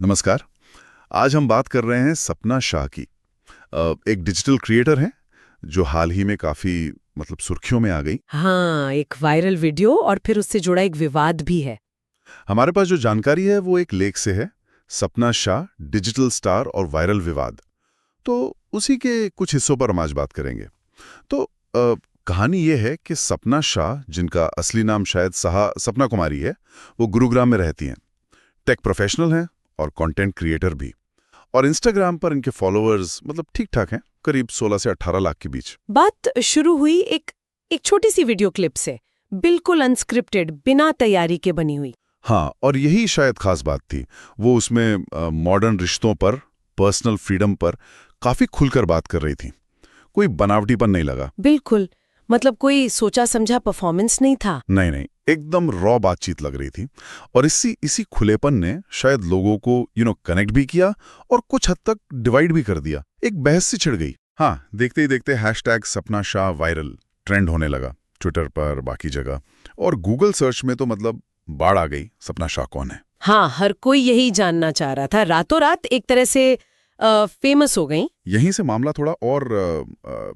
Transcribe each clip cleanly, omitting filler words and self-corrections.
नमस्कार। आज हम बात कर रहे हैं सपना शाह की। एक डिजिटल क्रिएटर हैं जो हाल ही में काफी सुर्खियों में आ गई। हाँ, एक वायरल वीडियो और फिर उससे जुड़ा एक विवाद भी है। हमारे पास जो जानकारी है वो एक लेख से है, सपना शाह, डिजिटल स्टार और वायरल विवाद। तो उसी के कुछ हिस्सों पर हम आज बात करेंगे। तो कहानी ये है कि सपना शाह, जिनका असली नाम शायद सपना कुमारी है, वो गुरुग्राम में रहती हैं। टेक प्रोफेशनल हैं और कंटेंट क्रिएटर भी। और इंस्टाग्राम पर इनके फॉलोअर्स ठीक ठाक हैं, करीब 16 से 18 लाख के बीच। बात शुरू हुई एक छोटी सी वीडियो क्लिप से, बिल्कुल अनस्क्रिप्टेड, बिना तैयारी के बनी हुई। हाँ, और यही शायद खास बात थी। वो उसमें मॉडर्न रिश्तों पर, पर्सनल फ्रीडम पर काफी खुलकर बात कर रही थी। कोई बनावटीपन नहीं लगा। बिल्कुल, कोई सोचा समझा परफॉर्मेंस नहीं था। नहीं नहीं, एकदम रॉ बातचीत लग रही थी। और इसी खुलेपन ने शायद लोगों को कनेक्ट भी किया और कुछ हद तक डिवाइड भी कर दिया। एक बहस सी छिड़ गई। हाँ, देखते ही देखते हैशटैग सपना शाह वायरल ट्रेंड होने लगा, ट्विटर पर, बाकी जगह। और गूगल सर्च में तो बाढ़ आ गई, सपना शाह कौन है। हाँ, हर कोई यही जानना चाह रहा था। रातों रात एक तरह से फेमस हो गई। यहीं से मामला थोड़ा और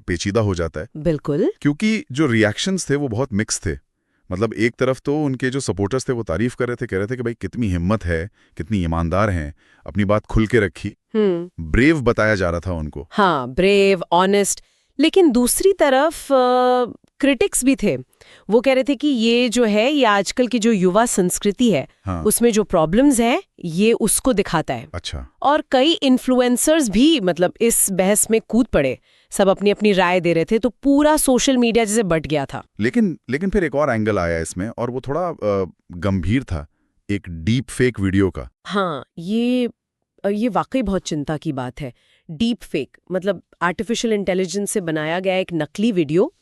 पेचीदा हो जाता है। बिल्कुल। क्योंकि जो रिएक्शंस थे वो बहुत मिक्स थे। एक तरफ तो उनके जो सपोर्टर्स थे वो तारीफ कर रहे थे, कह रहे थे कि भाई कितनी हिम्मत है, कितनी ईमानदार हैं, अपनी बात खुल के रखी। ब्रेव बताया जा रहा था उनको। हाँ, ब्रेव, ऑनेस्ट। लेकिन दूसरी तरफ क्रिटिक्स भी थे। वो कह रहे थे कि ये जो है, ये आजकल की जो युवा संस्कृति है, हाँ। उसमें जो प्रॉब्लम्स हैं, ये उसको दिखाता है। अच्छा। और कई इन्फ्लुएंसर्स भी इस बहस में कूद पड़े। सब अपनी अपनी राय दे रहे थे, तो पूरा सोशल मीडिया जैसे बट गया था। लेकिन फिर एक और एंगल आया इसमें, और वो थोड़ा गंभीर था, एक डीप फेक वीडियो का। हाँ, ये वाकई बहुत चिंता की बात है। डीप फेक आर्टिफिशियल इंटेलिजेंस से बनाया गया एक नकली वीडियो,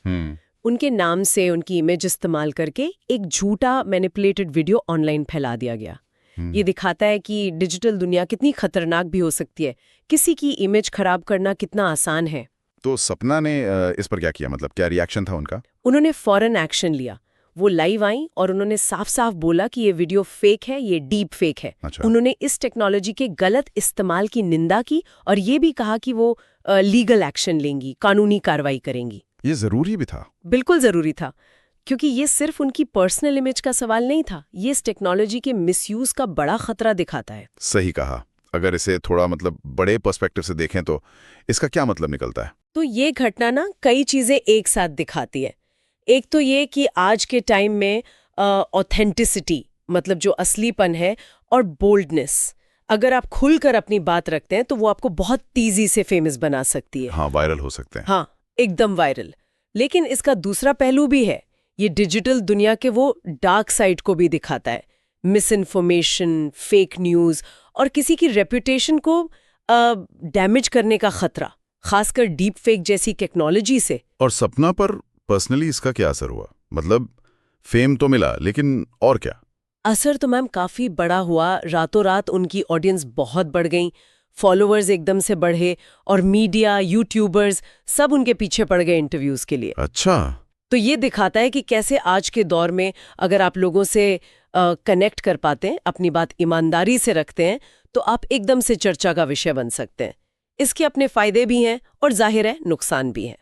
उनके नाम से उनकी इमेज इस्तेमाल करके एक झूठा मैनिपुलेटेड वीडियो ऑनलाइन फैला दिया गया। ये दिखाता है कि डिजिटल दुनिया कितनी खतरनाक भी हो सकती है। किसी की इमेज खराब करना कितना आसान है। तो सपना ने इस पर क्या किया? क्या रिएक्शन था उनका? उन्होंने फौरन एक्शन लिया। वो लाइव आई और उन्होंने साफ साफ बोला कि ये वीडियो फेक है, ये डीप फेक है। अच्छा। उन्होंने इस टेक्नोलॉजी के गलत इस्तेमाल की निंदा की और ये भी कहा कि वो लीगल एक्शन लेंगी, कानूनी कार्रवाई करेंगी। ये जरूरी भी था। बिल्कुल जरूरी था, क्योंकि ये सिर्फ उनकी पर्सनल इमेज का सवाल नहीं था, ये इस टेक्नोलॉजी के मिसयूज का बड़ा खतरा दिखाता है। सही कहा। अगर इसे थोड़ा बड़े पर्सपेक्टिव से देखें तो इसका क्या मतलब निकलता है? तो ये घटना ना कई चीजें एक साथ दिखाती है। एक तो ये कि आज के टाइम में ऑथेंटिसिटी, जो असलीपन है, और बोल्डनेस, अगर आप खुलकर अपनी बात रखते हैं तो वो आपको बहुत तेजी से फेमस बना सकती है। हाँ, वायरल हो सकते हैं। हाँ, एकदम वायरल। लेकिन इसका दूसरा पहलू भी है। ये डिजिटल दुनिया के वो डार्क साइड को भी दिखाता है। मिस इन्फॉर्मेशन, फेक न्यूज और किसी की रेपुटेशन को डैमेज करने का खतरा, खासकर डीप फेक जैसी टेक्नोलॉजी से। और सपना पर पर्सनली इसका क्या असर हुआ? फेम तो मिला, लेकिन और क्या? असर तो मैम काफी बड़ा हुआ। रातों रात उनकी ऑडियंस बहुत बढ़ गई, फॉलोअर्स एकदम से बढ़े और मीडिया, यूट्यूबर्स सब उनके पीछे पड़ गए इंटरव्यूज के लिए। अच्छा। तो ये दिखाता है कि कैसे आज के दौर में अगर आप लोगों से कनेक्ट कर पाते हैं, अपनी बात ईमानदारी से रखते हैं, तो आप एकदम से चर्चा का विषय बन सकते हैं। इसके अपने फायदे भी हैं और जाहिर है नुकसान भी हैं।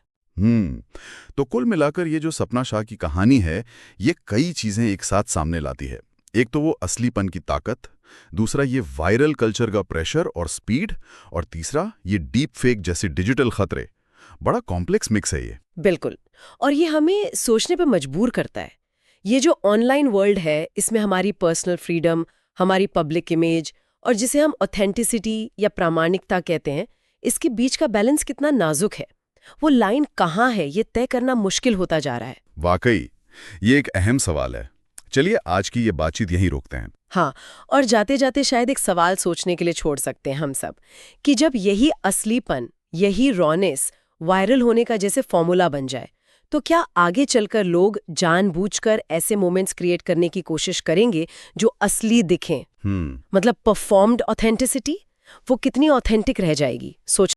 तो कुल मिलाकर ये जो सपना शाह की कहानी है, ये कई चीजें एक साथ सामने लाती है। एक तो वो असलीपन की ताकत, दूसरा ये वायरल कल्चर का प्रेशर और स्पीड, और तीसरा ये डीप फेक जैसे डिजिटल खतरे। बड़ा कॉम्प्लेक्स मिक्स है ये। बिल्कुल, और ये हमें सोचने पर मजबूर करता है। ये जो ऑनलाइन वर्ल्ड है, इसमें हमारी पर्सनल फ्रीडम, हमारी पब्लिक इमेज और जिसे हम ऑथेंटिसिटी या प्रामाणिकता कहते हैं, इसके बीच का बैलेंस कितना नाजुक है। वो लाइन कहाँ है, ये तय करना मुश्किल होता जा रहा है। वाकई ये एक अहम सवाल है। चलिए आज की ये बातचीत यहीं रोकते हैं। हाँ, और जाते जाते शायद एक सवाल सोचने के लिए छोड़ सकते हैं हम सब, कि जब यही असलीपन, यही रॉनेस वायरल होने का जैसे फॉर्मूला बन जाए, तो क्या आगे चलकर लोग जानबूझकर ऐसे मोमेंट्स क्रिएट करने की कोशिश करेंगे जो असली दिखें? परफॉर्म्ड ऑथेंटिसिटी, वो कितनी ऑथेंटिक रह जाएगी? सोच